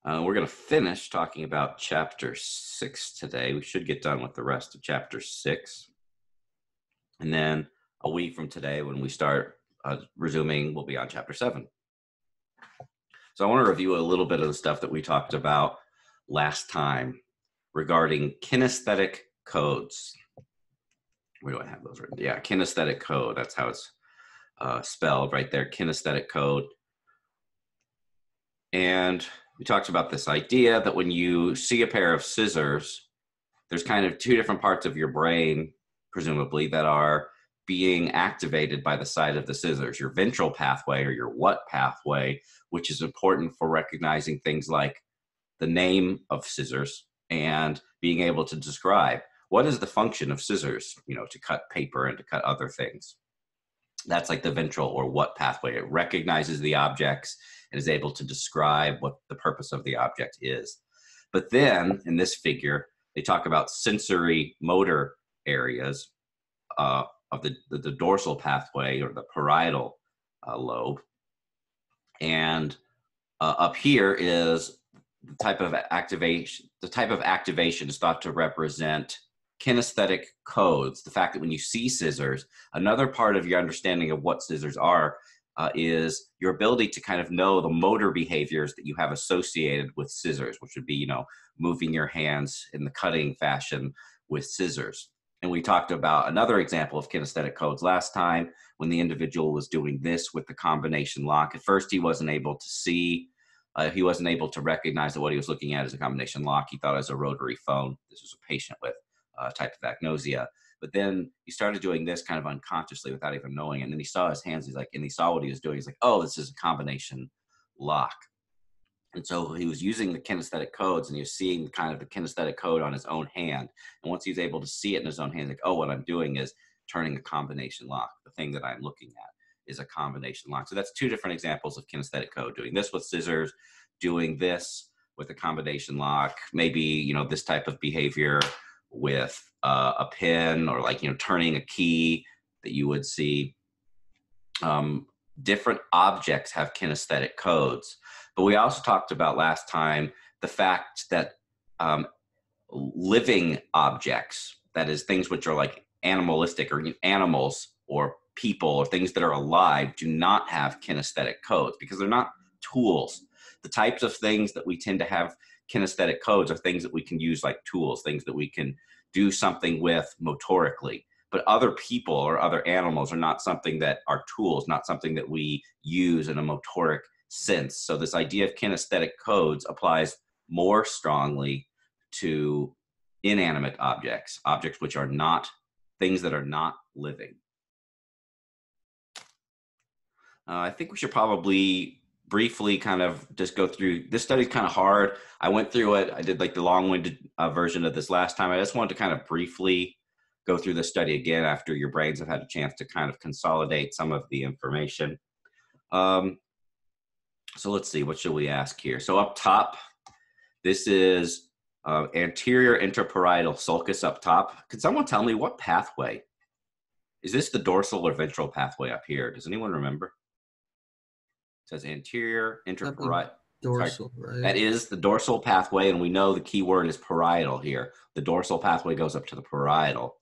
We're going to finish talking about chapter 6 today. We should get done with the rest of chapter 6. And then a week from today, when we start resuming, we'll be on chapter 7. So I want to review a little bit of the stuff that we talked about last time regarding kinesthetic codes. Where do I have those written? Yeah, kinesthetic code. That's how it's spelled right there, kinesthetic code. And we talked about this idea that when you see a pair of scissors, there's kind of two different parts of your brain, presumably, that are being activated by the side of the scissors. Your ventral pathway, or your what pathway, which is important for recognizing things like the name of scissors and being able to describe what is the function of scissors, to cut paper and to cut other things. That's like the ventral or what pathway. It recognizes the objects and is able to describe what the purpose of the object is. But then in this figure, they talk about sensory motor areas of the dorsal pathway, or the parietal lobe. And up here is the type of activation. The type of activation is thought to represent kinesthetic codes. The fact that when you see scissors, another part of your understanding of what scissors are is your ability to kind of know the motor behaviors that you have associated with scissors, which would be, moving your hands in the cutting fashion with scissors. And we talked about another example of kinesthetic codes last time when the individual was doing this with the combination lock. At first, he wasn't able to see, he wasn't able to recognize that what he was looking at as a combination lock. He thought it was a rotary phone. This was a patient with type of agnosia. But then he started doing this kind of unconsciously without even knowing it. And then he saw his hands, and he saw what he was doing. He's like, oh, this is a combination lock. And so he was using the kinesthetic codes, and he was seeing kind of the kinesthetic code on his own hand. And once he was able to see it in his own hand, like, oh, what I'm doing is turning a combination lock. The thing that I'm looking at is a combination lock. So that's two different examples of kinesthetic code, doing this with scissors, doing this with a combination lock, maybe, this type of behavior with a pen, or like, turning a key that you would see. Different objects have kinesthetic codes. But we also talked about last time the fact that living objects, that is things which are like animalistic, or animals or people or things that are alive, do not have kinesthetic codes because they're not tools. The types of things that we tend to have kinesthetic codes are things that we can use like tools, things that we can do something with motorically. But other people or other animals are not something that are tools, not something that we use in a motoric sense. So this idea of kinesthetic codes applies more strongly to inanimate objects, objects which are not, things that are not living. I think we should probably briefly kind of just go through, this study's kind of hard. I went through it. I did like the long-winded version of this last time. I just wanted to kind of briefly go through the study again after your brains have had a chance to kind of consolidate some of the information. So let's see, what should we ask here? So up top, this is anterior interparietal sulcus up top. Could someone tell me what pathway? Is this the dorsal or ventral pathway up here? Does anyone remember? It says anterior interparietal. Dorsal, right? That is the dorsal pathway, and we know the key word is parietal here. The dorsal pathway goes up to the parietal.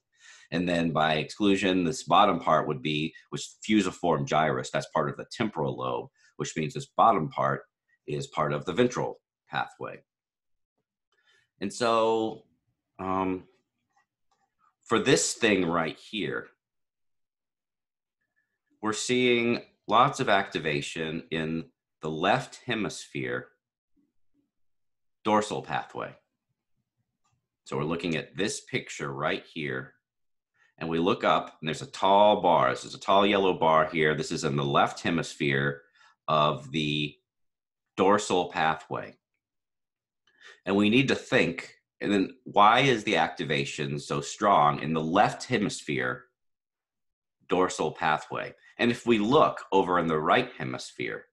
And then by exclusion, this bottom part would be, which fusiform gyrus, that's part of the temporal lobe, which means this bottom part is part of the ventral pathway. And so for this thing right here, we're seeing lots of activation in the left hemisphere dorsal pathway. So we're looking at this picture right here, and we look up, and there's a tall bar. This is a tall yellow bar here. This is in the left hemisphere of the dorsal pathway. And we need to think, and then why is the activation so strong in the left hemisphere dorsal pathway? And if we look over in the right hemisphere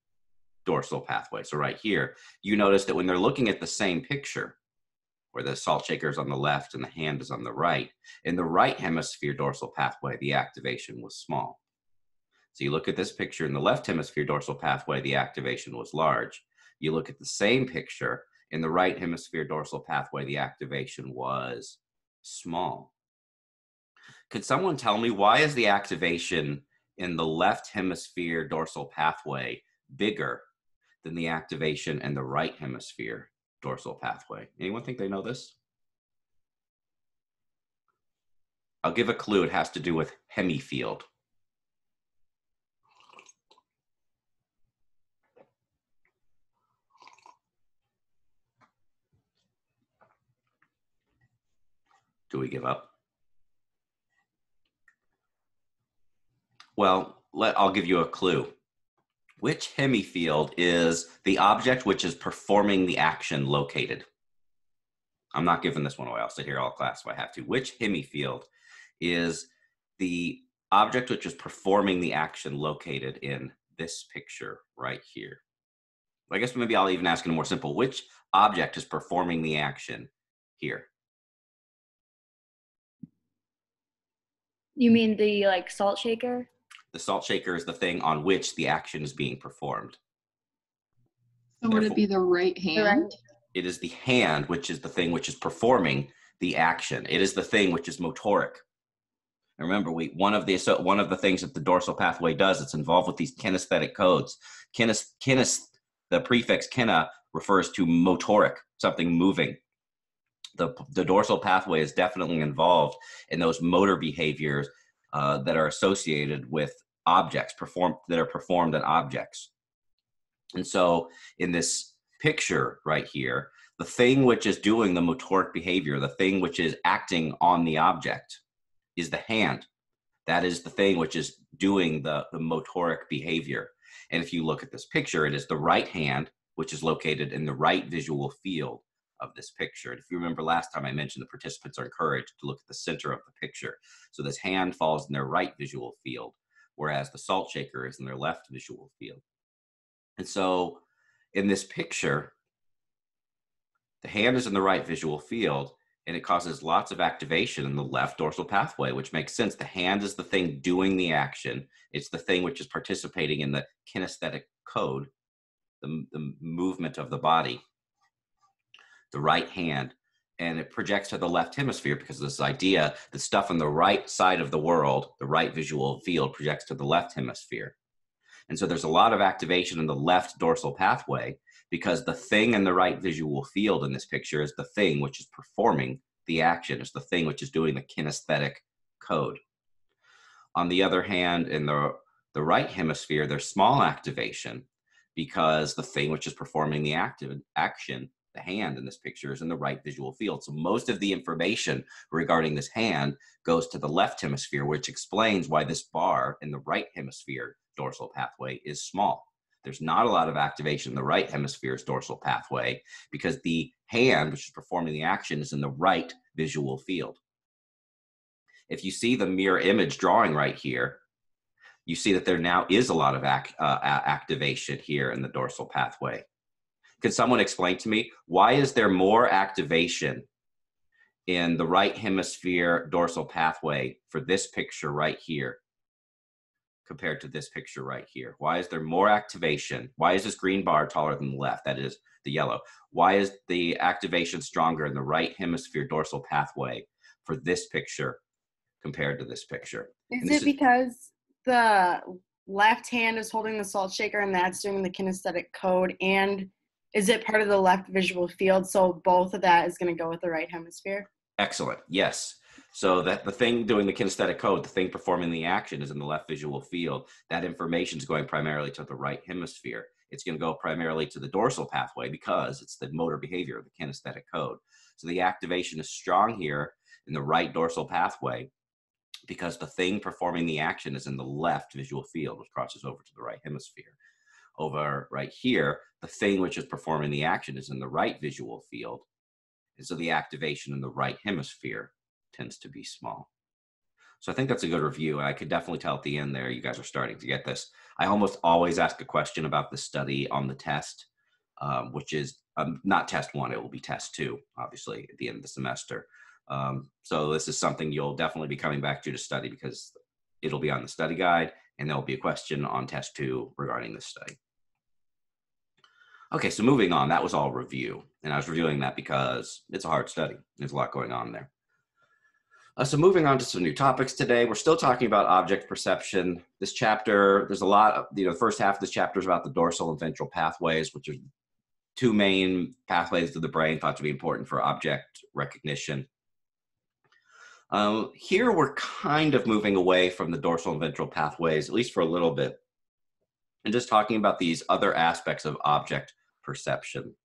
dorsal pathway, so right here, you notice that when they're looking at the same picture, where the salt shaker is on the left and the hand is on the right, in the right hemisphere dorsal pathway, the activation was small. So you look at this picture in the left hemisphere dorsal pathway, the activation was large. You look at the same picture In the right hemisphere dorsal pathway, the activation was small. Could someone tell me, why is the activation in the left hemisphere dorsal pathway bigger than the activation in the right hemisphere dorsal pathway? Anyone think they know this? I'll give a clue. It has to do with hemifield. Do we give up? Well, I'll give you a clue. Which hemifield is the object which is performing the action located? I'm not giving this one away. I'll sit here all class if I have to. Which hemifield is the object which is performing the action located in this picture right here? I guess maybe I'll even ask it more simple. Which object is performing the action here? You mean the like salt shaker? The salt shaker is the thing on which the action is being performed. So would it be the right hand? It is the hand, which is the thing which is performing the action. It is the thing which is motoric. And remember, one of the things that the dorsal pathway does, it's involved with these kinesthetic codes. The prefix kina refers to motoric, something moving. The dorsal pathway is definitely involved in those motor behaviors that are associated with objects that are performed on objects. And so in this picture right here, the thing which is doing the motoric behavior, the thing which is acting on the object, is the hand. That is the thing which is doing the motoric behavior. And if you look at this picture, it is the right hand, which is located in the right visual field of this picture. And if you remember last time I mentioned, the participants are encouraged to look at the center of the picture. So this hand falls in their right visual field, whereas the salt shaker is in their left visual field. And so in this picture, the hand is in the right visual field, and it causes lots of activation in the left dorsal pathway, which makes sense. The hand is the thing doing the action. It's the thing which is participating in the kinesthetic code, the movement of the body, the right hand, and it projects to the left hemisphere because of this idea that stuff on the right side of the world, the right visual field, projects to the left hemisphere. And so there's a lot of activation in the left dorsal pathway because the thing in the right visual field in this picture is the thing which is performing the action. It's the thing which is doing the kinesthetic code. On the other hand, in the right hemisphere, there's small activation because the thing which is performing the action, the hand in this picture, is in the right visual field. So most of the information regarding this hand goes to the left hemisphere, which explains why this bar in the right hemisphere dorsal pathway is small. There's not a lot of activation in the right hemisphere's dorsal pathway because the hand, which is performing the action, is in the right visual field. If you see the mirror image drawing right here, you see that there now is a lot of activation here in the dorsal pathway. Could someone explain to me, why is there more activation in the right hemisphere dorsal pathway for this picture right here compared to this picture right here? Why is there more activation? Why is this green bar taller than the left? That is the yellow. Why is the activation stronger in the right hemisphere dorsal pathway for this picture compared to this picture? Is it because the left hand is holding the salt shaker and that's doing the kinesthetic code, and is it part of the left visual field? So both of that is going to go with the right hemisphere? Excellent. Yes. So that the thing doing the kinesthetic code, the thing performing the action, is in the left visual field. That information is going primarily to the right hemisphere. It's going to go primarily to the dorsal pathway because it's the motor behavior of the kinesthetic code. So the activation is strong here in the right dorsal pathway because the thing performing the action is in the left visual field, which crosses over to the right hemisphere. Over right here, the thing which is performing the action is in the right visual field. And so the activation in the right hemisphere tends to be small. So I think that's a good review. I could definitely tell at the end there, you guys are starting to get this. I almost always ask a question about the study on the test, which is not test one, it will be test two, obviously, at the end of the semester. So this is something you'll definitely be coming back to study because it'll be on the study guide and there'll be a question on test two regarding this study. Okay, so moving on, that was all review. And I was reviewing that because it's a hard study. There's a lot going on there. So moving on to some new topics today, we're still talking about object perception. This chapter, there's a lot of, the first half of this chapter is about the dorsal and ventral pathways, which are two main pathways of the brain thought to be important for object recognition. Here we're kind of moving away from the dorsal and ventral pathways, at least for a little bit, and just talking about these other aspects of object perception.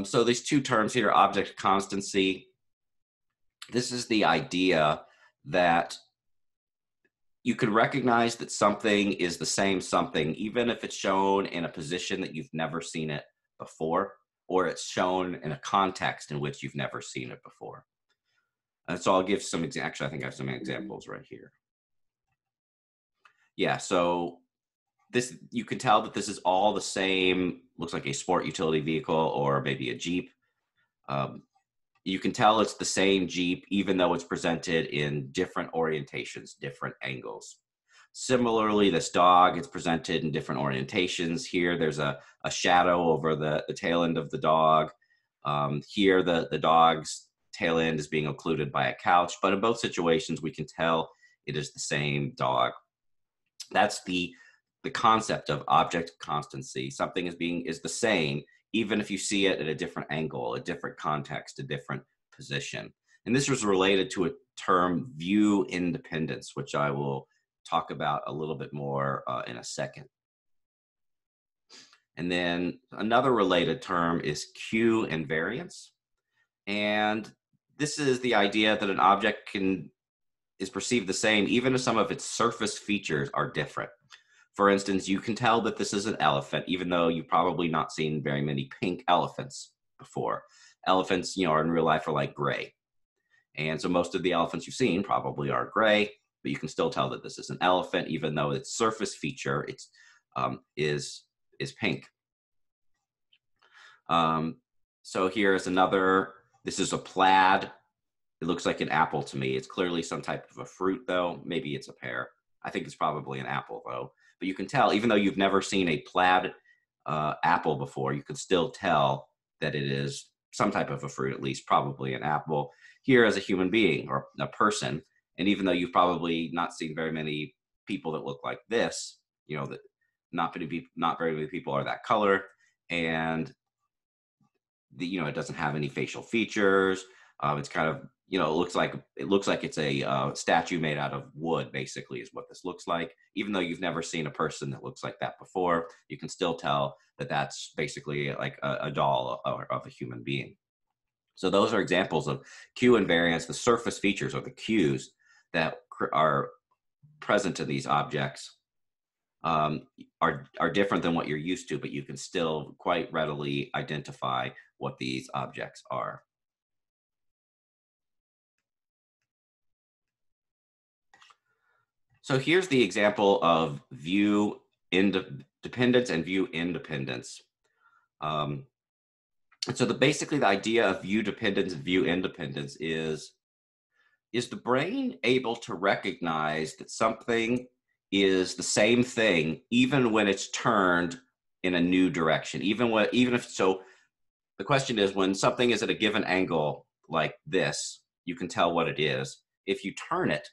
So these two terms here, object constancy, this is the idea that you could recognize that something is the same something, even if it's shown in a position that you've never seen it before, or it's shown in a context in which you've never seen it before. So I'll give some, actually I think I have some examples right here. Yeah, so this, you can tell that this is all the same, looks like a sport utility vehicle or maybe a Jeep. You can tell it's the same Jeep, even though it's presented in different orientations, different angles. Similarly, this dog is presented in different orientations. Here, there's a shadow over the tail end of the dog. Here, the dog's tail end is being occluded by a couch. But in both situations, we can tell it is the same dog. That's the concept of object constancy. Something is the same, even if you see it at a different angle, a different context, a different position. And this was related to a term, view independence, which I will talk about a little bit more in a second. And then another related term is cue invariance. And this is the idea that an object is perceived the same, even if some of its surface features are different. For instance, you can tell that this is an elephant, even though you've probably not seen very many pink elephants before. Elephants, are in real life are like gray. And so most of the elephants you've seen probably are gray, but you can still tell that this is an elephant, even though its surface feature is pink. So here is another, this is a plaid. It looks like an apple to me. It's clearly some type of a fruit though. Maybe it's a pear. I think it's probably an apple though. But you can tell, even though you've never seen a plaid apple before, you can still tell that it is some type of a fruit, at least probably an apple. Here as a human being or a person, and even though you've probably not seen very many people that look like this, that not very many people are that color, and it doesn't have any facial features. It's kind of, it looks like it's a statue made out of wood, basically, is what this looks like. Even though you've never seen a person that looks like that before, you can still tell that that's basically like a doll of a human being. So those are examples of cue invariance. The surface features or the cues that are present to these objects are different than what you're used to, but you can still quite readily identify what these objects are. So here's the example of view dependence and view independence. So basically the idea of view dependence and view independence is the brain able to recognize that something is the same thing even when it's turned in a new direction, even if so. The question is, when something is at a given angle like this, you can tell what it is. If you turn it,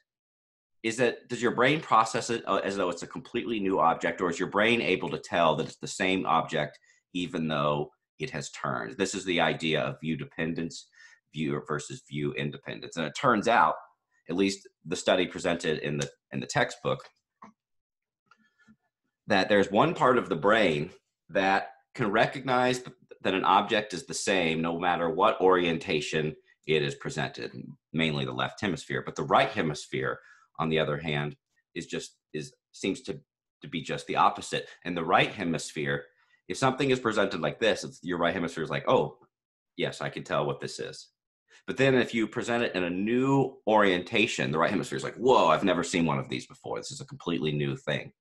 does your brain process it as though it's a completely new object, or is your brain able to tell that it's the same object even though it has turned? This is the idea of view dependence, view versus view independence. And it turns out, at least the study presented in the textbook, that there's one part of the brain that can recognize that an object is the same no matter what orientation it is presented, mainly the left hemisphere. But the right hemisphere, on the other hand, seems to be just the opposite. In the right hemisphere, if something is presented like this, your right hemisphere is like, oh, yes, I can tell what this is. But then if you present it in a new orientation, the right hemisphere is like, whoa, I've never seen one of these before. This is a completely new thing.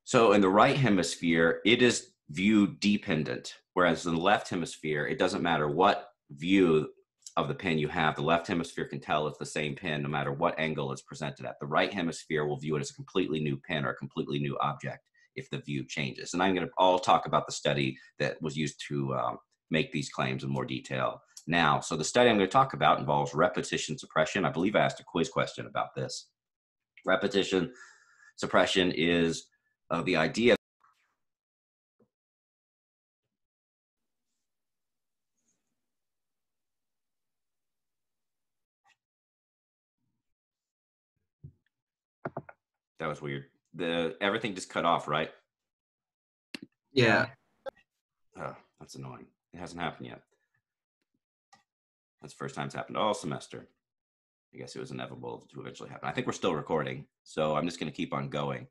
So in the right hemisphere, it is view dependent, whereas in the left hemisphere, it doesn't matter what view of the pen you have. The left hemisphere can tell it's the same pen no matter what angle it's presented at. The right hemisphere will view it as a completely new pen or a completely new object if the view changes. And I'll talk about the study that was used to make these claims in more detail now. So the study I'm going to talk about involves repetition suppression. I believe I asked a quiz question about this. Repetition suppression is the idea. That was weird. Everything just cut off, right? Yeah. Oh, that's annoying. It hasn't happened yet. That's the first time it's happened all semester. I guess it was inevitable to eventually happen. I think we're still recording, so I'm just going to keep on going.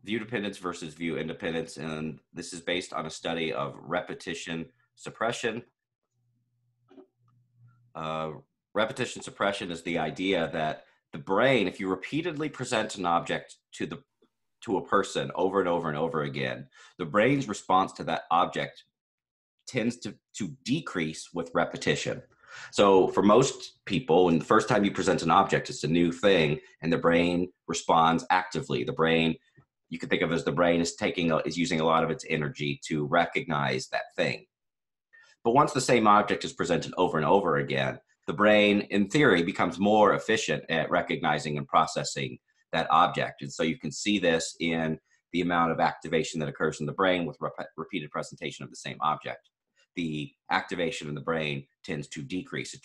View dependence versus view independence, and this is based on a study of repetition suppression. Repetition suppression is the idea that the brain, if you repeatedly present an object to a person over and over and over again, the brain's response to that object tends to decrease with repetition. So for most people, when the first time you present an object, it's a new thing, and the brain responds actively. The brain, you could think of as the brain is using a lot of its energy to recognize that thing. But once the same object is presented over and over again, the brain, in theory, becomes more efficient at recognizing and processing that object. And so you can see this in the amount of activation that occurs in the brain with repeated presentation of the same object. The activation in the brain tends to decrease. It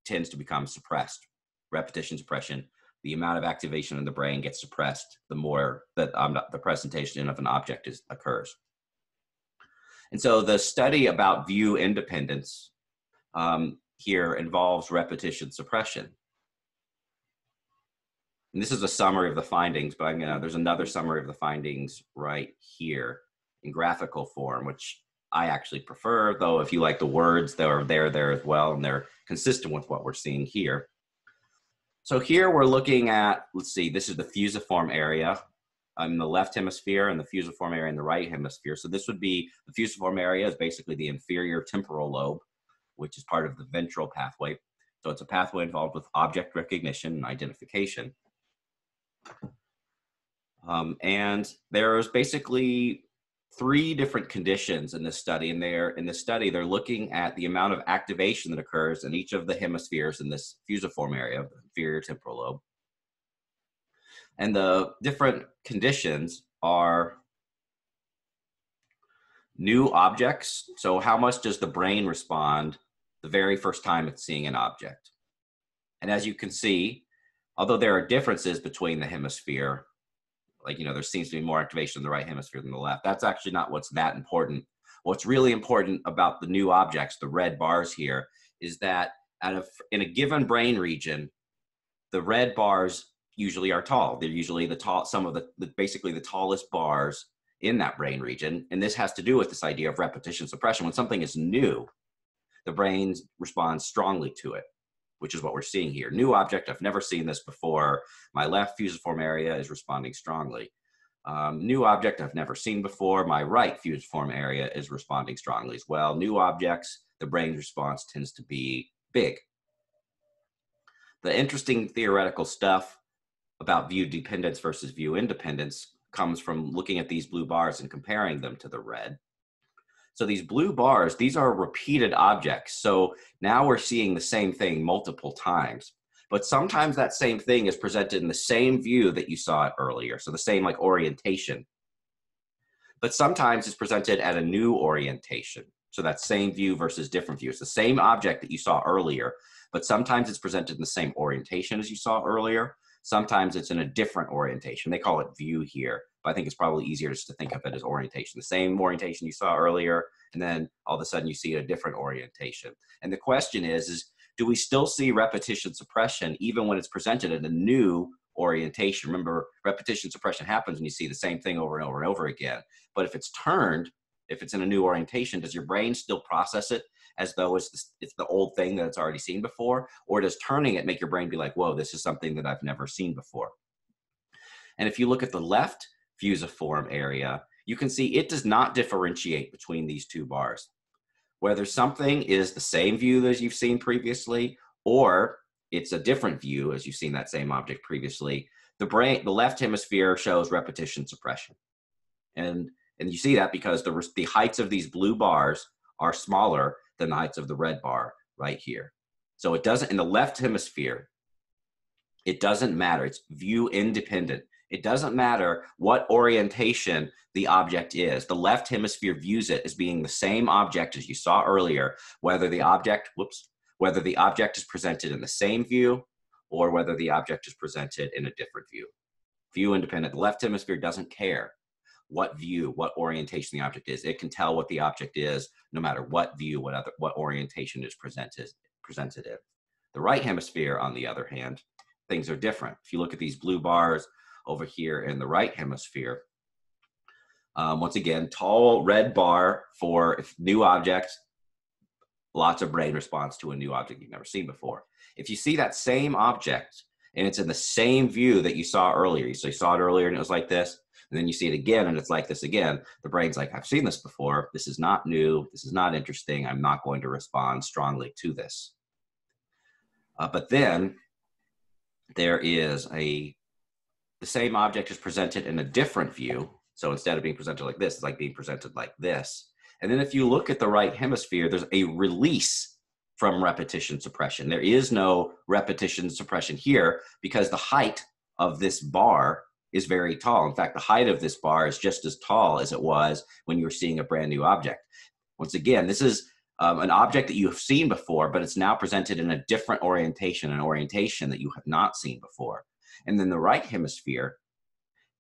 tends to become suppressed. Repetition suppression, the amount of activation in the brain gets suppressed the more that the presentation of an object occurs. And so the study about view independence here involves repetition suppression. And this is a summary of the findings, but there's another summary of the findings right here in graphical form, which I actually prefer, though if you like the words, they're there as well, and they're consistent with what we're seeing here. So here we're looking at, let's see, this is the fusiform area in the left hemisphere and the fusiform area in the right hemisphere. So this would be, the fusiform area is basically the inferior temporal lobe, which is part of the ventral pathway. So it's a pathway involved with object recognition and identification. And there's basically 3 different conditions in this study. And they're looking at the amount of activation that occurs in each of the hemispheres in this fusiform area of the inferior temporal lobe. And the different conditions are new objects. So how much does the brain respond the very first time it's seeing an object? And as you can see, although there are differences between the hemisphere, like, there seems to be more activation in the right hemisphere than the left. That's actually not what's that important. What's really important about the new objects, the red bars here, is that in a given brain region, the red bars usually are tall. They're usually basically the tallest bars in that brain region. And this has to do with this idea of repetition suppression. When something is new, the brain responds strongly to it, which is what we're seeing here. New object, I've never seen this before. My left fusiform area is responding strongly. New object I've never seen before. My right fusiform area is responding strongly as well. New objects, the brain's response tends to be big. The interesting theoretical stuff about view dependence versus view independence comes from looking at these blue bars and comparing them to the red. So these blue bars, these are repeated objects. So now we're seeing the same thing multiple times. But sometimes that same thing is presented in the same view that you saw it earlier. So the same like orientation. But sometimes it's presented at a new orientation. So that same view versus different views. The same object that you saw earlier, but sometimes it's presented in the same orientation as you saw earlier. Sometimes it's in a different orientation. They call it view here, but I think it's probably easier just to think of it as orientation. The same orientation you saw earlier, and then all of a sudden you see a different orientation. And the question is do we still see repetition suppression even when it's presented in a new orientation? Remember, repetition suppression happens when you see the same thing over and over and over again. But if it's turned, if it's in a new orientation, does your brain still process it as though it's the old thing that it's already seen before? Or does turning it make your brain be like, whoa, this is something that I've never seen before? And if you look at the left fusiform area, you can see it does not differentiate between these two bars. Whether something is the same view as you've seen previously, or it's a different view, as you've seen that same object previously, the left hemisphere shows repetition suppression. And you see that because the heights of these blue bars are smaller than the heights of the red bar right here. So it doesn't, in the left hemisphere, it doesn't matter. It's view independent. It doesn't matter what orientation the object is. The left hemisphere views it as being the same object as you saw earlier, whether the object is presented in the same view or whether the object is presented in a different view. View independent. The left hemisphere doesn't care what view, what orientation the object is. It can tell what the object is no matter what view, what orientation is presented in. The right hemisphere, on the other hand, things are different. If you look at these blue bars over here in the right hemisphere, once again, tall red bar for new object, lots of brain response to a new object you've never seen before. If you see that same object and it's in the same view that you saw earlier, so you saw it earlier and it was like this, and then you see it again and it's like this again, the brain's like, I've seen this before. This is not new. This is not interesting. I'm not going to respond strongly to this. But then there is the same object is presented in a different view. So instead of being presented like this, it's like being presented like this. And then if you look at the right hemisphere, there's a release from repetition suppression. There is no repetition suppression here because the height of this bar is very tall. In fact, the height of this bar is just as tall as it was when you were seeing a brand new object. Once again, this is an object that you have seen before, but it's now presented in a different orientation, an orientation that you have not seen before. And then the right hemisphere,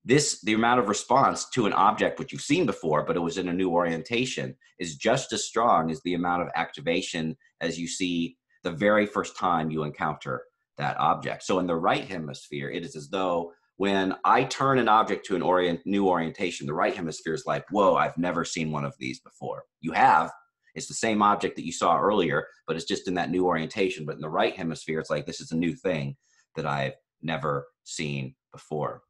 the amount of response to an object which you've seen before, but it was in a new orientation, is just as strong as the amount of activation as you see the very first time you encounter that object. So in the right hemisphere, it is as though when I turn an object to a new orientation, the right hemisphere is like, whoa, I've never seen one of these before. You have. It's the same object that you saw earlier, but it's just in that new orientation. But in the right hemisphere, it's like, this is a new thing that I've never seen before.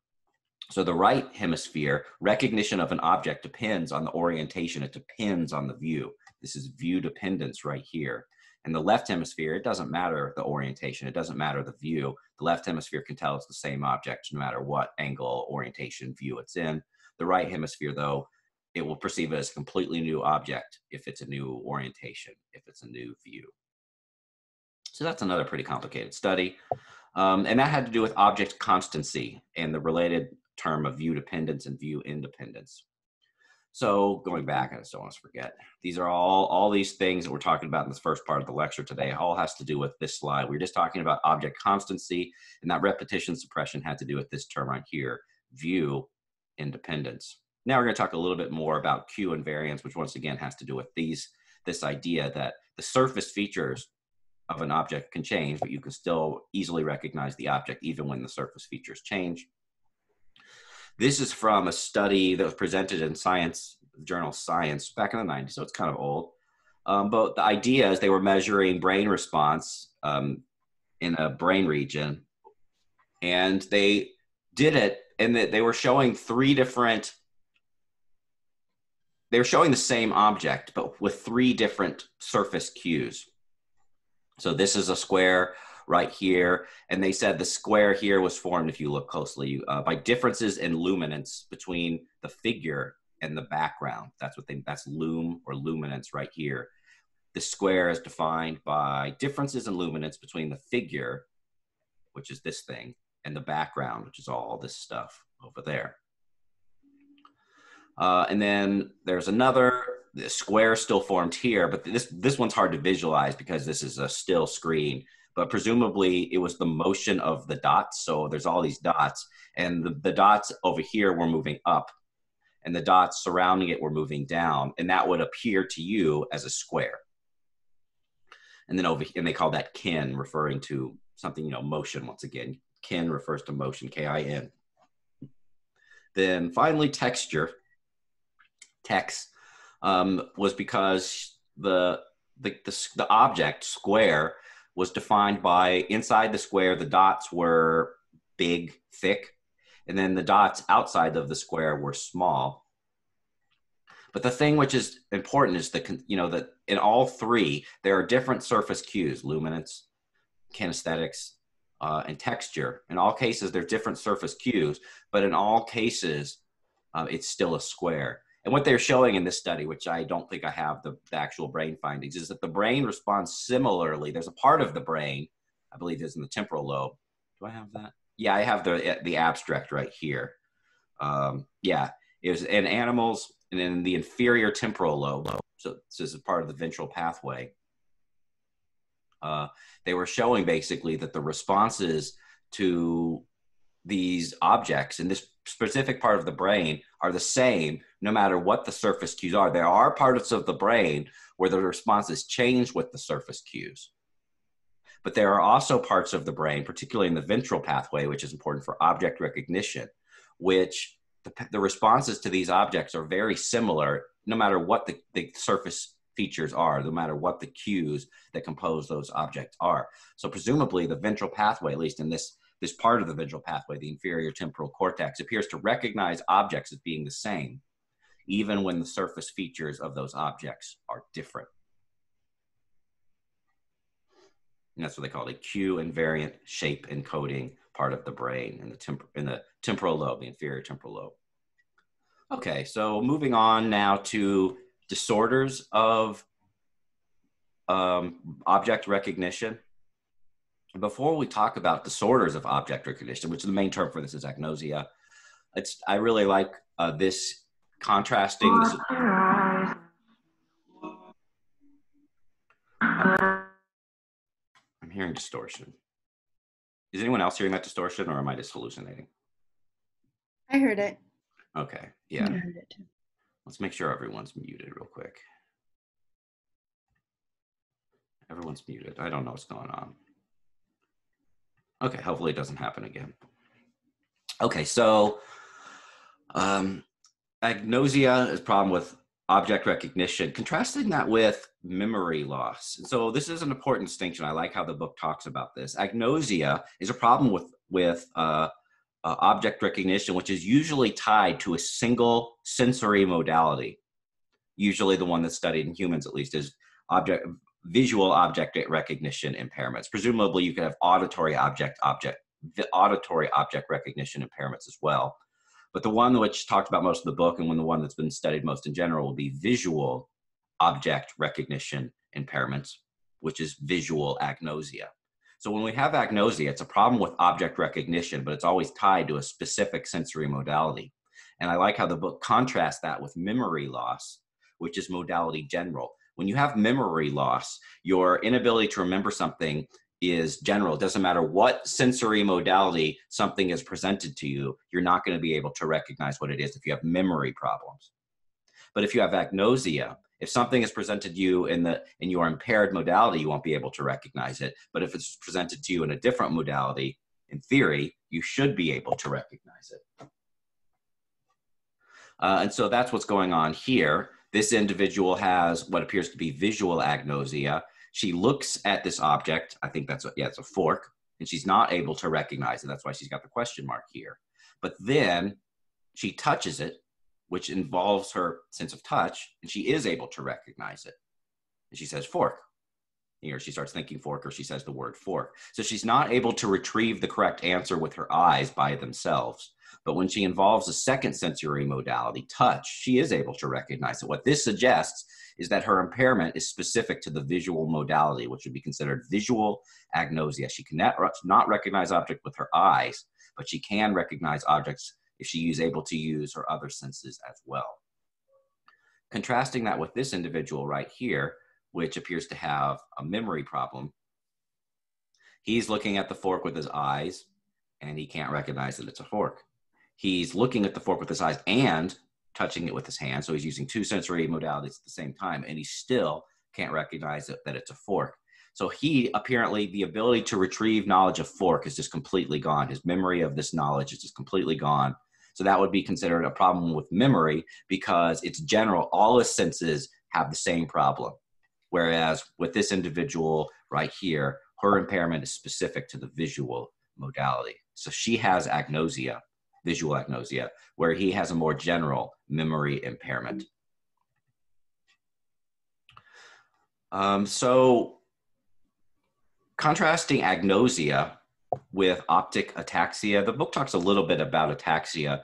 So the right hemisphere, recognition of an object depends on the orientation. It depends on the view. This is view dependence right here. In the left hemisphere, it doesn't matter the orientation. It doesn't matter the view. The left hemisphere can tell it's the same object no matter what angle, orientation, view it's in. The right hemisphere, though, it will perceive it as a completely new object if it's a new orientation, if it's a new view. So that's another pretty complicated study. And that had to do with object constancy and the related term of view dependence and view independence. So going back, I just don't want to forget, these are all these things that we're talking about in this first part of the lecture today, all has to do with this slide. We were just talking about object constancy, and that repetition suppression had to do with this term right here, view independence. Now we're going to talk a little bit more about Q invariance, which once again has to do with this idea that the surface features of an object can change, but you can still easily recognize the object even when the surface features change. This is from a study that was presented in Science, the journal Science, back in the 90s, so it's kind of old. But the idea is they were measuring brain response in a brain region, and they did it, and they were showing they were showing the same object, but with 3 different surface cues. So this is a square right here, and they said the square here was formed, if you look closely, by differences in luminance between the figure and the background. That's lum or luminance right here. The square is defined by differences in luminance between the figure, which is this thing, and the background, which is all this stuff over there. And then there's another, the square still formed here, but this one's hard to visualize because this is a still screen. But presumably it was the motion of the dots. So there's all these dots, and the dots over here were moving up, and the dots surrounding it were moving down, and that would appear to you as a square. And then and they call that kin, referring to something, motion. Once again, kin refers to motion, K-I-N. Then finally, texture. Text was because the object square was defined by, inside the square, the dots were big, thick, and then the dots outside of the square were small. But the thing which is important is that in all 3, there are different surface cues: luminance, kinesthetics, and texture. In all cases, they're different surface cues, but in all cases, it's still a square. And what they're showing in this study, which I don't think I have the actual brain findings, is that the brain responds similarly. There's a part of the brain, I believe is in the temporal lobe. Do I have that? Yeah, I have the abstract right here. Yeah, it was in animals and in the inferior temporal lobe. So this is part of the ventral pathway. They were showing basically that the responses to these objects in this specific part of the brain are the same no matter what the surface cues are. There are parts of the brain where the responses change with the surface cues. But there are also parts of the brain, particularly in the ventral pathway, which is important for object recognition, which the responses to these objects are very similar no matter what the surface features are, no matter what the cues that compose those objects are. So presumably the ventral pathway, at least in this part of the ventral pathway, the inferior temporal cortex, appears to recognize objects as being the same, even when the surface features of those objects are different. And that's what they call a cue invariant shape encoding part of the brain in the temporal lobe, the inferior temporal lobe. Okay, so moving on now to disorders of object recognition. Before we talk about disorders of object recognition, which the main term for this is agnosia, I really like this contrasting. I'm hearing distortion. Is anyone else hearing that distortion, or am I just hallucinating? I heard it. Okay, yeah. I heard it too. Let's make sure everyone's muted real quick. Everyone's muted. I don't know what's going on. Okay, hopefully it doesn't happen again. Okay, so agnosia is a problem with object recognition, contrasting that with memory loss. And so this is an important distinction. I like how the book talks about this. Agnosia is a problem with object recognition, which is usually tied to a single sensory modality. Usually the one that's studied in humans, at least, is visual object recognition impairments. Presumably you could have auditory object recognition impairments as well. But the one which talked about most of the book, and the one that's been studied most in general, will be visual object recognition impairments, which is visual agnosia. So when we have agnosia, it's a problem with object recognition, but it's always tied to a specific sensory modality. And I like how the book contrasts that with memory loss, which is modality general. When you have memory loss, your inability to remember something is general. It doesn't matter what sensory modality something is presented to you, you're not going to be able to recognize what it is if you have memory problems. But if you have agnosia, if something is presented to you in your impaired modality, you won't be able to recognize it. But if it's presented to you in a different modality, in theory, you should be able to recognize it. And so that's what's going on here. This individual has what appears to be visual agnosia. She looks at this object. I think it's a fork, and she's not able to recognize it. That's why she's got the question mark here. But then she touches it, which involves her sense of touch, and she is able to recognize it. And she says fork. Here she starts thinking fork, or she says the word fork. So she's not able to retrieve the correct answer with her eyes by themselves. But when she involves a second sensory modality, touch, she is able to recognize it. What this suggests is that her impairment is specific to the visual modality, which would be considered visual agnosia. She cannot recognize objects with her eyes, but she can recognize objects if she is able to use her other senses as well. Contrasting that with this individual right here, which appears to have a memory problem, he's looking at the fork with his eyes, and he can't recognize that it's a fork. He's looking at the fork with his eyes and touching it with his hand. So he's using two sensory modalities at the same time, and he still can't recognize that it's a fork. So apparently the ability to retrieve knowledge of fork is just completely gone. His memory of this knowledge is just completely gone. So that would be considered a problem with memory because it's general. All his senses have the same problem. Whereas with this individual right here, her impairment is specific to the visual modality. So she has agnosia, visual agnosia, where he has a more general memory impairment. So contrasting agnosia with optic ataxia, the book talks a little bit about ataxia.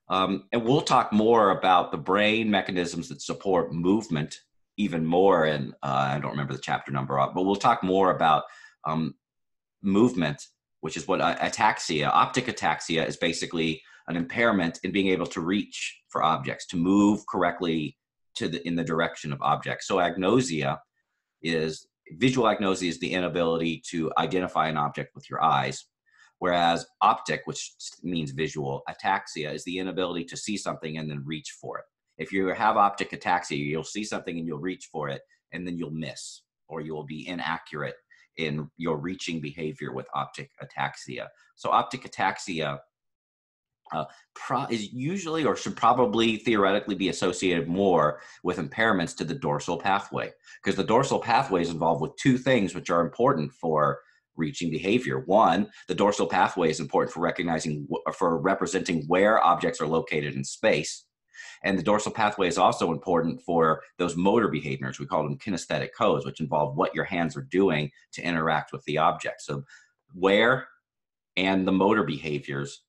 And we'll talk more about the brain mechanisms that support movement even more. And I don't remember the chapter number, but we'll talk more about movement, which is what ataxia, optic ataxia is basically an impairment in being able to reach for objects, to move correctly in the direction of objects. So visual agnosia is the inability to identify an object with your eyes, whereas optic, which means visual, ataxia is the inability to see something and then reach for it. If you have optic ataxia, you'll see something and you'll reach for it, and then you'll miss, or you'll be inaccurate in your reaching behavior with optic ataxia. So optic ataxia is usually, or should probably theoretically be associated more with impairments to the dorsal pathway, because the dorsal pathway is involved with two things which are important for reaching behavior. One, the dorsal pathway is important for representing where objects are located in space. And the dorsal pathway is also important for those motor behaviors. We call them kinesthetic codes, which involve what your hands are doing to interact with the object. So where and the motor behaviors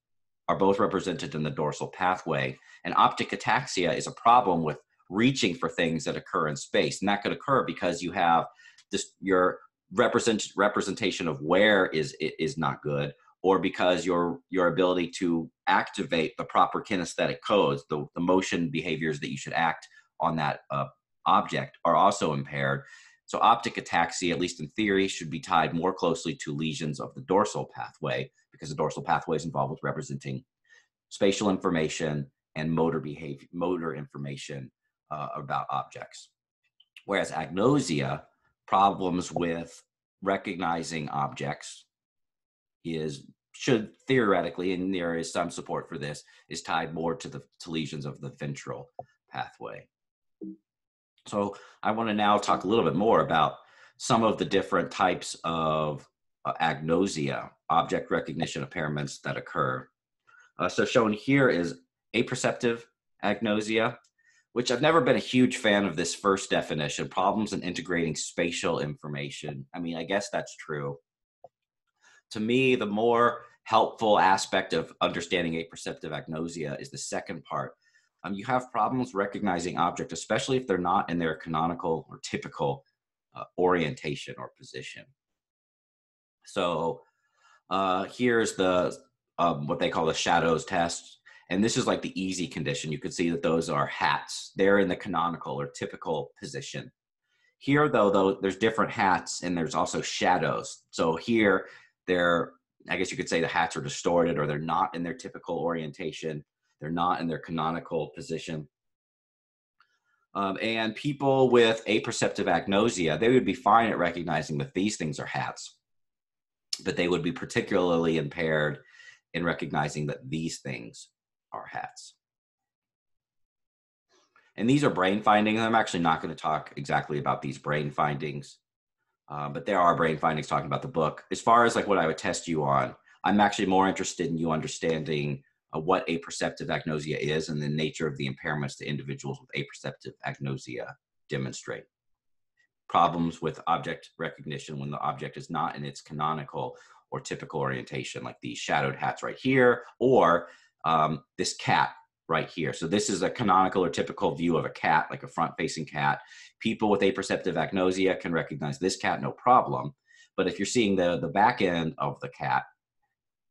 are both represented in the dorsal pathway. And optic ataxia is a problem with reaching for things that occur in space. And that could occur because you have your representation of where is not good, or because your ability to activate the proper kinesthetic codes, the motion behaviors that you should act on that object, are also impaired. So optic ataxia, at least in theory, should be tied more closely to lesions of the dorsal pathway, because the dorsal pathway is involved with representing spatial information and motor information about objects. Whereas agnosia, problems with recognizing objects, should theoretically, and there is some support for this, is tied more to lesions of the ventral pathway. So I want to now talk a little bit more about some of the different types of agnosia, object recognition impairments that occur. So shown here is apperceptive agnosia, which I've never been a huge fan of this first definition, problems in integrating spatial information. I mean, I guess that's true. To me, the more helpful aspect of understanding apperceptive agnosia is the second part. You have problems recognizing objects, especially if they're not in their canonical or typical orientation or position. So here's the what they call the shadows test. And this is like the easy condition. You can see that those are hats. They're in the canonical or typical position. Here, though, there's different hats and there's also shadows. So here, I guess you could say the hats are distorted, or they're not in their typical orientation. They're not in their canonical position. And people with apperceptive agnosia, they would be fine at recognizing that these things are hats, but they would be particularly impaired in recognizing that these things are hats. And these are brain findings. I'm actually not going to talk exactly about these brain findings, but there are brain findings talking about the book. As far as like what I would test you on, I'm actually more interested in you understanding what apperceptive agnosia is and the nature of the impairments that individuals with apperceptive agnosia demonstrate. Problems with object recognition when the object is not in its canonical or typical orientation, like these shadowed hats right here, or this cat right here. So this is a canonical or typical view of a cat, like a front-facing cat. People with apperceptive agnosia can recognize this cat, no problem. But if you're seeing the back end of the cat,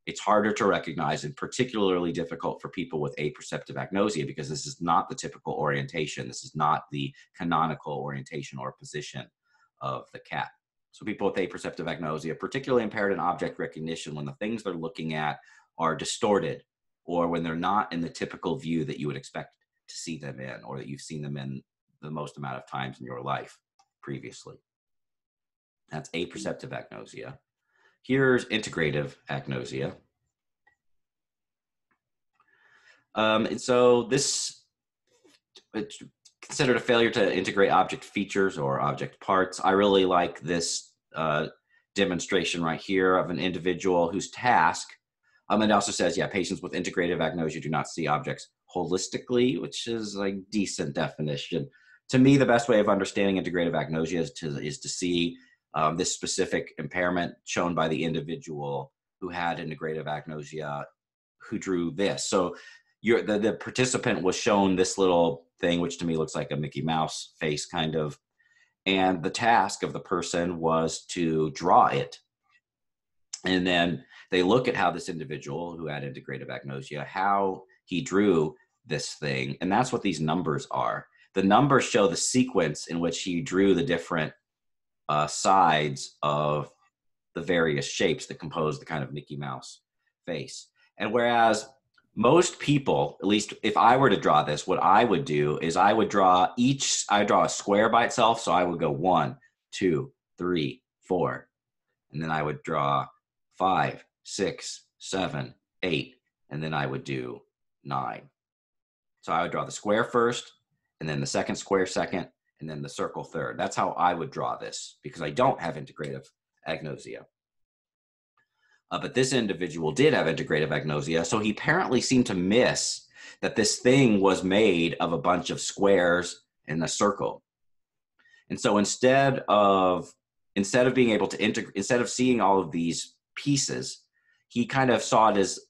it's harder to recognize and particularly difficult for people with apperceptive agnosia, because this is not the typical orientation. This is not the canonical orientation or position of the cat. So people with apperceptive agnosia, particularly impaired in object recognition when the things they're looking at are distorted, or when they're not in the typical view that you would expect to see them in, or that you've seen them in the most amount of times in your life previously. That's apperceptive agnosia. Here's integrative agnosia. And so it's considered a failure to integrate object features or object parts. I really like this demonstration right here of an individual whose task, it also says, yeah, patients with integrative agnosia do not see objects holistically, which is like decent definition. To me, the best way of understanding integrative agnosia is to see this specific impairment shown by the individual who had integrative agnosia, who drew this. So the participant was shown this little thing, which to me looks like a Mickey Mouse face kind of, and the task of the person was to draw it. And then they look at how this individual who had integrative agnosia, how he drew this thing, and that's what these numbers are. The numbers show the sequence in which he drew the different sides of the various shapes that compose the kind of Mickey Mouse face. And whereas most people, at least if I were to draw this, what I would do is I would draw a square by itself. So I would go 1, 2, 3, 4. And then I would draw 5, 6, 7, 8. And then I would do 9. So I would draw the square first, and then the second square second, and then the circle third. That's how I would draw this, because I don't have integrative agnosia. But this individual did have integrative agnosia, so he apparently seemed to miss that this thing was made of a bunch of squares and a circle. And so instead of being able to instead of seeing all of these pieces, he kind of saw it as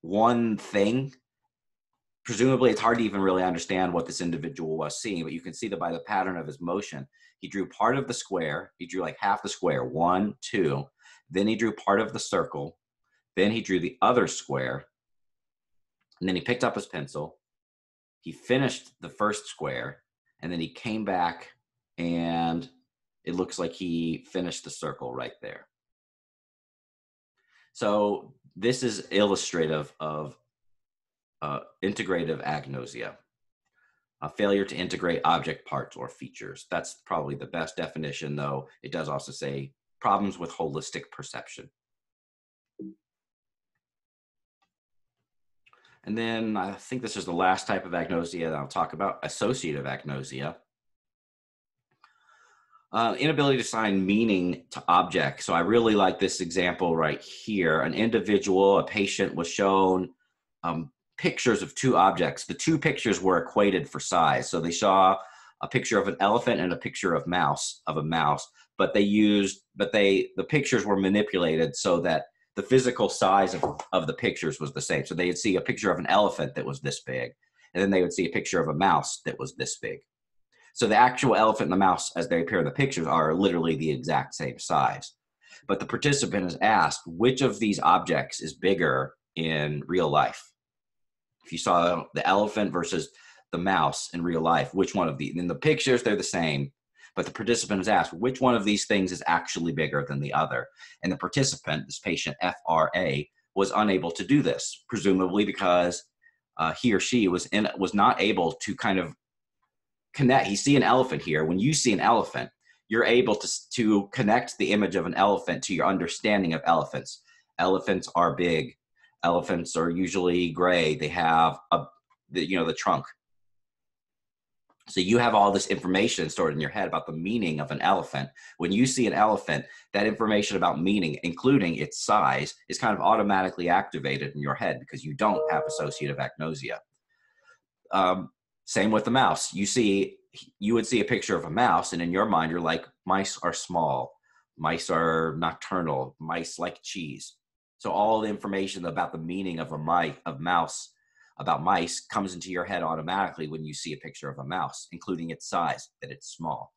one thing. Presumably, it's hard to even really understand what this individual was seeing, but you can see that by the pattern of his motion, he drew part of the square. He drew like half the square, 1, 2. Then he drew part of the circle. Then he drew the other square. And then he picked up his pencil. He finished the first square. And then he came back, and it looks like he finished the circle right there. So this is illustrative of integrative agnosia, a failure to integrate object parts or features. That's probably the best definition, though it does also say problems with holistic perception. And then I think this is the last type of agnosia that I'll talk about, associative agnosia. Inability to assign meaning to objects. So I really like this example right here. An individual, a patient, was shown pictures of two objects. The two pictures were equated for size. So they saw a picture of an elephant and a picture of a mouse, but the pictures were manipulated so that the physical size of the pictures was the same. So they would see a picture of an elephant that was this big, and then they would see a picture of a mouse that was this big. So the actual elephant and the mouse, as they appear in the pictures, are literally the exact same size. But the participant is asked, which of these objects is bigger in real life? If you saw the elephant versus the mouse in real life, which one of these? In the pictures, they're the same, but the participant is asked, which one of these things is actually bigger than the other? And the participant, this patient FRA, was unable to do this, presumably because he or she was not able to kind of connect. You see an elephant here. When you see an elephant, you're able to connect the image of an elephant to your understanding of elephants. Elephants are big. Elephants are usually gray. They have the trunk. So you have all this information stored in your head about the meaning of an elephant. When you see an elephant, that information about meaning, including its size, is kind of automatically activated in your head because you don't have associative agnosia. Same with the mouse. You would see a picture of a mouse, and in your mind, you're like, mice are small. Mice are nocturnal. Mice like cheese. So all the information about the meaning of mouse comes into your head automatically when you see a picture of a mouse, including its size, that it's small.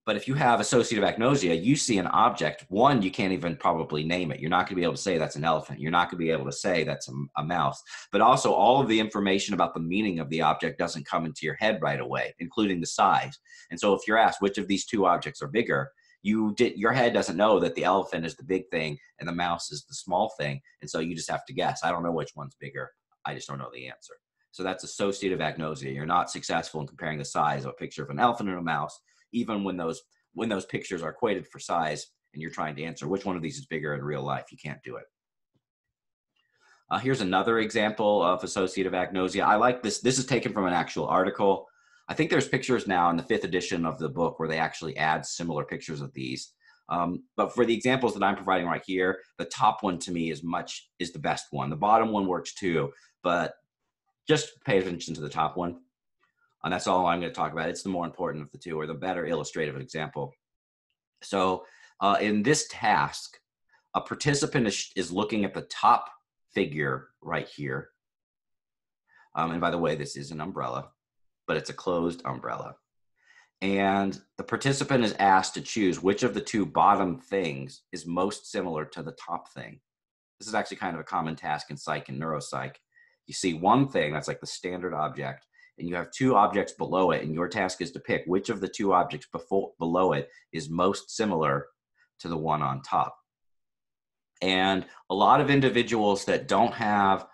But if you have associative agnosia, you see an object, one, you can't even probably name it. You're not going to be able to say that's an elephant. You're not going to be able to say that's a mouse. But also all of the information about the meaning of the object doesn't come into your head right away, including the size. And so if you're asked which of these two objects are bigger, your head doesn't know that the elephant is the big thing and the mouse is the small thing. And so you just have to guess. I don't know which one's bigger. I just don't know the answer. So that's associative agnosia. You're not successful in comparing the size of a picture of an elephant and a mouse, even when those pictures are equated for size and you're trying to answer which one of these is bigger in real life. You can't do it. Here's another example of associative agnosia. I like this. This is taken from an actual article. I think there's pictures now in the 5th edition of the book where they actually add similar pictures of these. But for the examples that I'm providing right here, the top one to me is the best one. The bottom one works too, but just pay attention to the top one. And that's all I'm going to talk about. It's the more important of the two, or the better illustrative example. So in this task, a participant is looking at the top figure right here. And by the way, this is an umbrella, but it's a closed umbrella. And the participant is asked to choose which of the two bottom things is most similar to the top thing. This is actually kind of a common task in psych and neuropsych. You see one thing that's like the standard object, and you have two objects below it, and your task is to pick which of the two objects below it is most similar to the one on top. And a lot of individuals that don't have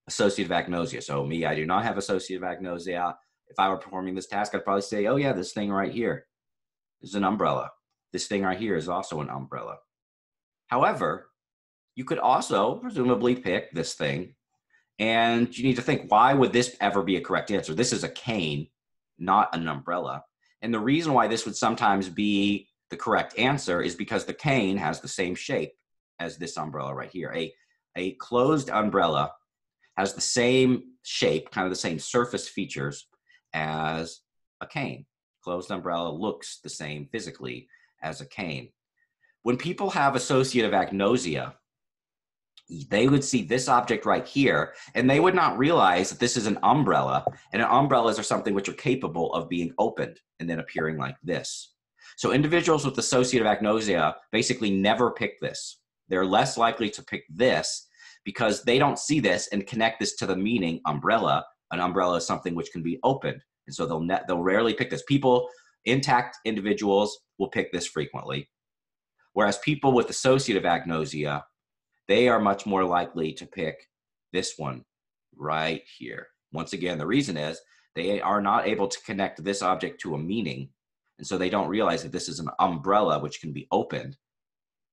associative agnosia, so me, I do not have associative agnosia. If I were performing this task, I'd probably say, oh yeah, this thing right here is an umbrella. This thing right here is also an umbrella. However, you could also presumably pick this thing, and you need to think, why would this ever be a correct answer? This is a cane, not an umbrella. And the reason why this would sometimes be the correct answer is because the cane has the same shape as this umbrella right here. A closed umbrella has the same shape, kind of the same surface features as a cane. Closed umbrella looks the same physically as a cane. When people have associative agnosia, they would see this object right here, and they would not realize that this is an umbrella, and umbrellas are something which are capable of being opened and then appearing like this. So individuals with associative agnosia basically never pick this. They're less likely to pick this because they don't see this and connect this to the meaning umbrella. An umbrella is something which can be opened, and so they'll rarely pick this. People, intact individuals, will pick this frequently, whereas people with associative agnosia, they are much more likely to pick this one right here. Once again, the reason is they are not able to connect this object to a meaning, and so they don't realize that this is an umbrella which can be opened.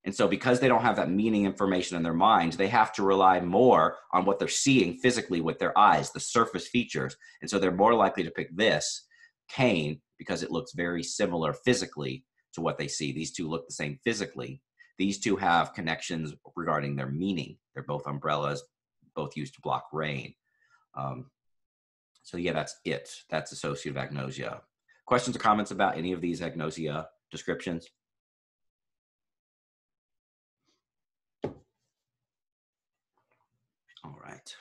And so because they don't have that meaning information in their minds, they have to rely more on what they're seeing physically with their eyes, the surface features. And so they're more likely to pick this cane because it looks very similar physically to what they see. These two look the same physically. These two have connections regarding their meaning. They're both umbrellas, both used to block rain. So yeah, that's it. That's associative agnosia. Questions or comments about any of these agnosia descriptions? All right.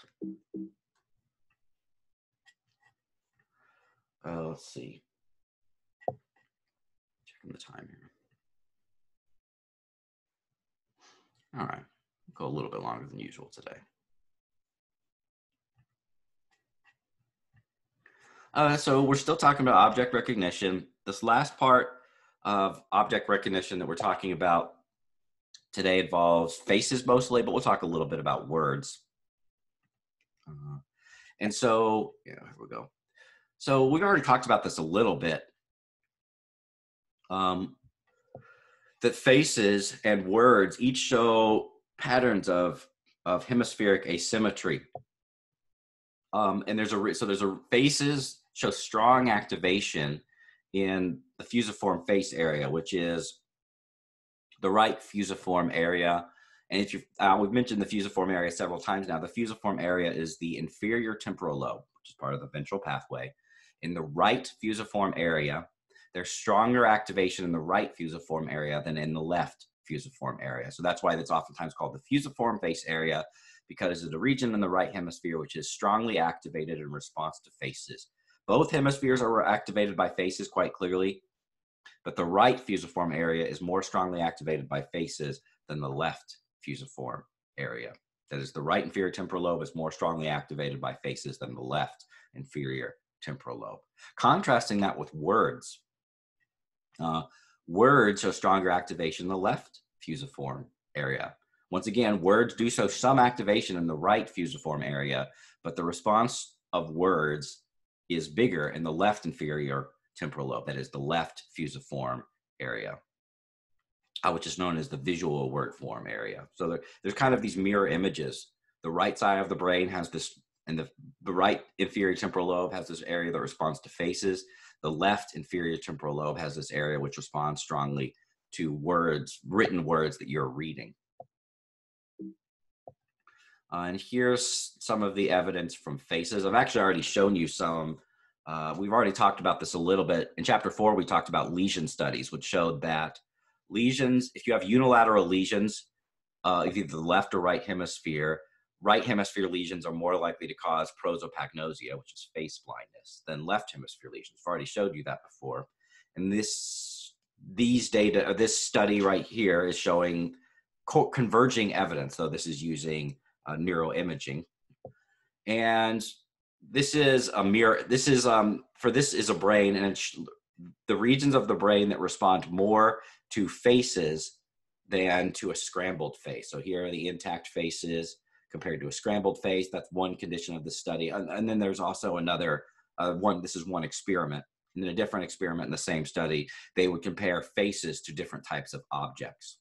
Let's see. Checking the time here. All right. Go a little bit longer than usual today. So we're still talking about object recognition. This last part of object recognition that we're talking about today involves faces mostly, but we'll talk a little bit about words. And so, yeah, here we go. So we've already talked about this a little bit. That faces and words each show patterns of hemispheric asymmetry. And there's a faces show strong activation in the fusiform face area, which is the right fusiform area. And if you, we've mentioned the fusiform area several times now. The fusiform area is the inferior temporal lobe, which is part of the ventral pathway. In the right fusiform area, there's stronger activation in the right fusiform area than in the left fusiform area. So that's why it's oftentimes called the fusiform face area, because it's a region in the right hemisphere which is strongly activated in response to faces. Both hemispheres are activated by faces quite clearly, but the right fusiform area is more strongly activated by faces than the left fusiform area. That is, the right inferior temporal lobe is more strongly activated by faces than the left inferior temporal lobe. Contrasting that with words, words show stronger activation in the left fusiform area. Once again, words do show some activation in the right fusiform area, but the response of words is bigger in the left inferior temporal lobe, that is the left fusiform area, which is known as the visual word form area. So there's kind of these mirror images. The right side of the brain has this, and the right inferior temporal lobe has this area that responds to faces. The left inferior temporal lobe has this area which responds strongly to words, written words that you're reading. And here's some of the evidence from faces. I've actually already shown you some. We've already talked about this a little bit. In chapter 4, we talked about lesion studies, which showed that lesions, if you have unilateral lesions, either the left or right hemisphere lesions are more likely to cause prosopagnosia, which is face blindness, than left hemisphere lesions. I've already showed you that before. And this study right here is showing converging evidence, though this is using neuroimaging. And this is a mirror. This is a brain, and it's the regions of the brain that respond more to faces than to a scrambled face. So here are the intact faces compared to a scrambled face. That's one condition of the study. And then there's also another one. This is one experiment. And in a different experiment in the same study, they would compare faces to different types of objects.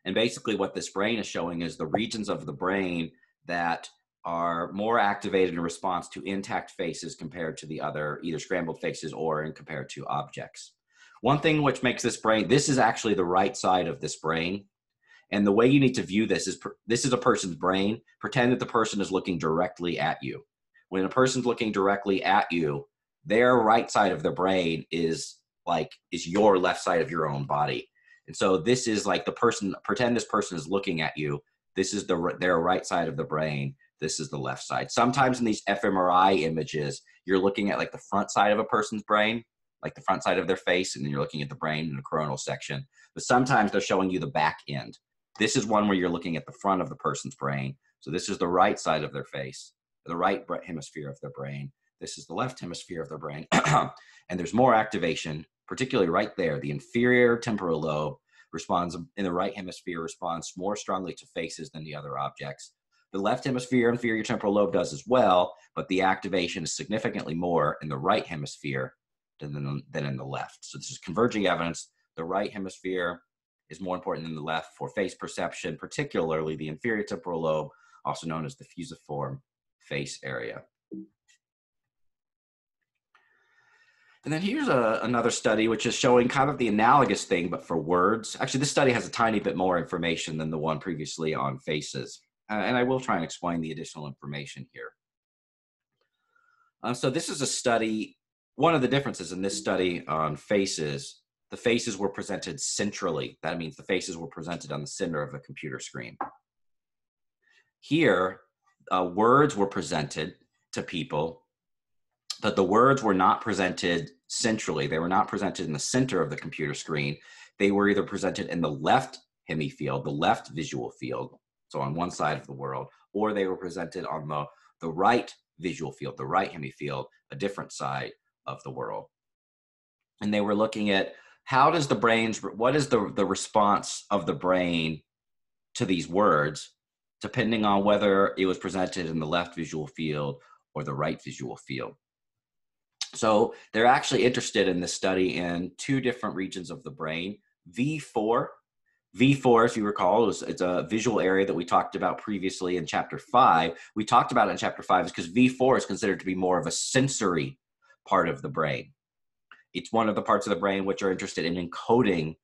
And basically what this brain is showing is the regions of the brain that are more activated in response to intact faces compared to the other, either scrambled faces or in compared to objects. One thing which makes this brain, this is actually the right side of this brain. And the way you need to view this is a person's brain. Pretend that the person is looking directly at you. When a person's looking directly at you, their right side of the brain is your left side of your own body. And so this is like the person, pretend this person is looking at you. This is their right side of the brain. This is the left side. Sometimes in these fMRI images, you're looking at like the front side of a person's brain, like the front side of their face, and then you're looking at the brain in the coronal section. But sometimes they're showing you the back end. This is one where you're looking at the front of the person's brain. So this is the right side of their face, the right hemisphere of their brain. This is the left hemisphere of their brain. And there's more activation, particularly right there. The inferior temporal lobe responds in the right hemisphere, responds more strongly to faces than the other objects. The left hemisphere, inferior temporal lobe does as well, but the activation is significantly more in the right hemisphere than in the left. So this is converging evidence. The right hemisphere is more important than the left for face perception, particularly the inferior temporal lobe, also known as the fusiform face area. And then here's another study which is showing kind of the analogous thing, but for words. Actually, this study has a tiny bit more information than the one previously on faces. And I will try and explain the additional information here. So this is a study. One of the differences in this study on faces, the faces were presented centrally. That means the faces were presented on the center of the computer screen. Here, words were presented to people, but the words were not presented centrally. They were not presented in the center of the computer screen. They were either presented in the left hemifield, the left visual field, so on one side of the world, or they were presented on the right visual field, the right hemifield, a different side of the world. And they were looking at how does the brain's, what is the response of the brain to these words, depending on whether it was presented in the left visual field or the right visual field. So they're actually interested in this study in two different regions of the brain. V4, if you recall, it's a visual area that we talked about previously in chapter 5. We talked about it in chapter 5 because V4 is considered to be more of a sensory part of the brain. It's one of the parts of the brain which are interested in encoding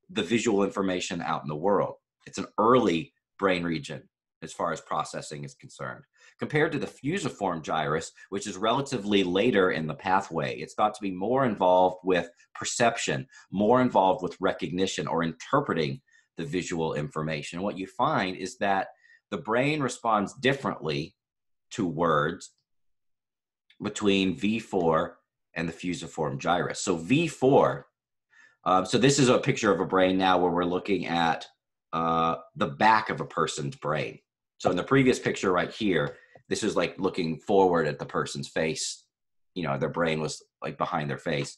the visual information out in the world. It's an early brain region as far as processing is concerned. Compared to the fusiform gyrus, which is relatively later in the pathway, it's thought to be more involved with perception, more involved with recognition or interpreting the visual information. And what you find is that the brain responds differently to words between V4 and the fusiform gyrus. So V4, so this is a picture of a brain now where we're looking at the back of a person's brain. So in the previous picture right here, this is like looking forward at the person's face. You know, their brain was like behind their face.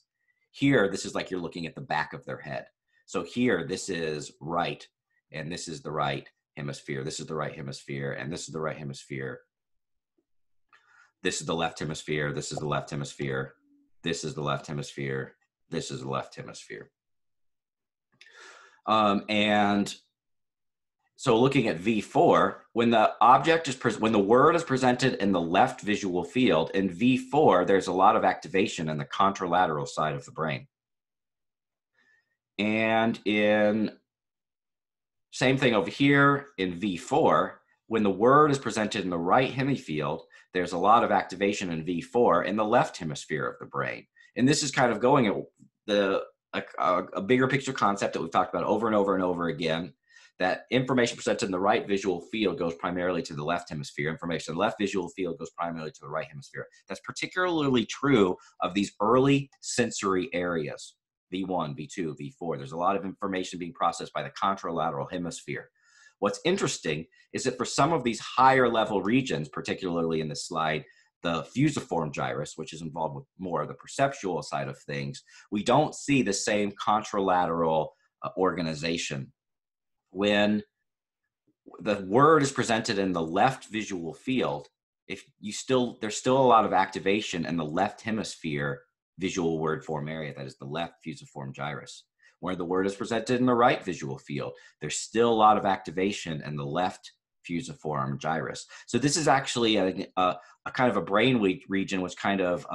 Here, this is like you're looking at the back of their head. So here, this is right, and this is the right hemisphere. This is the right hemisphere, and this is the right hemisphere. This is the left hemisphere. This is the left hemisphere. This is the left hemisphere. This is the left hemisphere. And so looking at V4, when the word is presented in the left visual field, in V4, there's a lot of activation in the contralateral side of the brain. And same thing over here in V4, when the word is presented in the right hemifield, there's a lot of activation in V4 in the left hemisphere of the brain. And this is kind of going at a bigger picture concept that we've talked about over and over and over again, that information presented in the right visual field goes primarily to the left hemisphere. Information in the left visual field goes primarily to the right hemisphere. That's particularly true of these early sensory areas, V1, V2, V4. There's a lot of information being processed by the contralateral hemisphere. What's interesting is that for some of these higher level regions, particularly in this slide, the fusiform gyrus, which is involved with more of the perceptual side of things, we don't see the same contralateral organization. When the word is presented in the left visual field, there's still a lot of activation in the left hemisphere visual word form area, that is the left fusiform gyrus. Where the word is presented in the right visual field, there's still a lot of activation in the left fusiform gyrus. So this is actually a kind of a brain region which kind of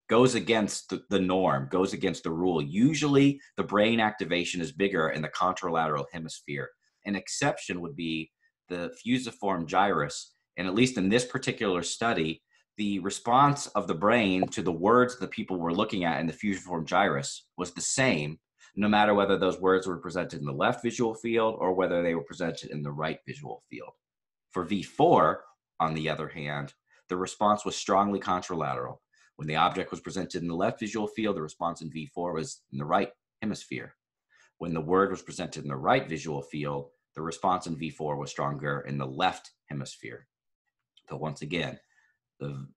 goes against the norm, goes against the rule. Usually the brain activation is bigger in the contralateral hemisphere. An exception would be the fusiform gyrus. And at least in this particular study, the response of the brain to the words that people were looking at in the fusiform gyrus was the same, no matter whether those words were presented in the left visual field or whether they were presented in the right visual field. For V4, on the other hand, the response was strongly contralateral. When the object was presented in the left visual field, the response in V4 was in the right hemisphere. When the word was presented in the right visual field, the response in V4 was stronger in the left hemisphere. So once again, the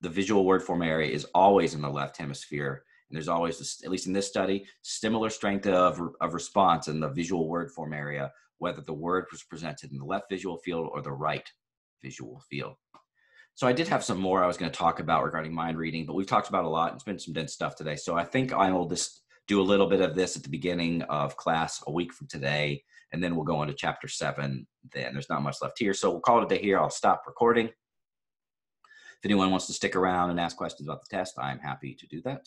visual word form area is always in the left hemisphere. And there's always, at least in this study, similar strength of response in the visual word form area, whether the word was presented in the left visual field or the right visual field. So I did have some more I was going to talk about regarding mind reading, but we've talked about a lot. It's been some dense stuff today. So I think I will just do a little bit of this at the beginning of class a week from today, and then we'll go into chapter 7 then. There's not much left here. So we'll call it a day here. I'll stop recording. If anyone wants to stick around and ask questions about the test, I'm happy to do that.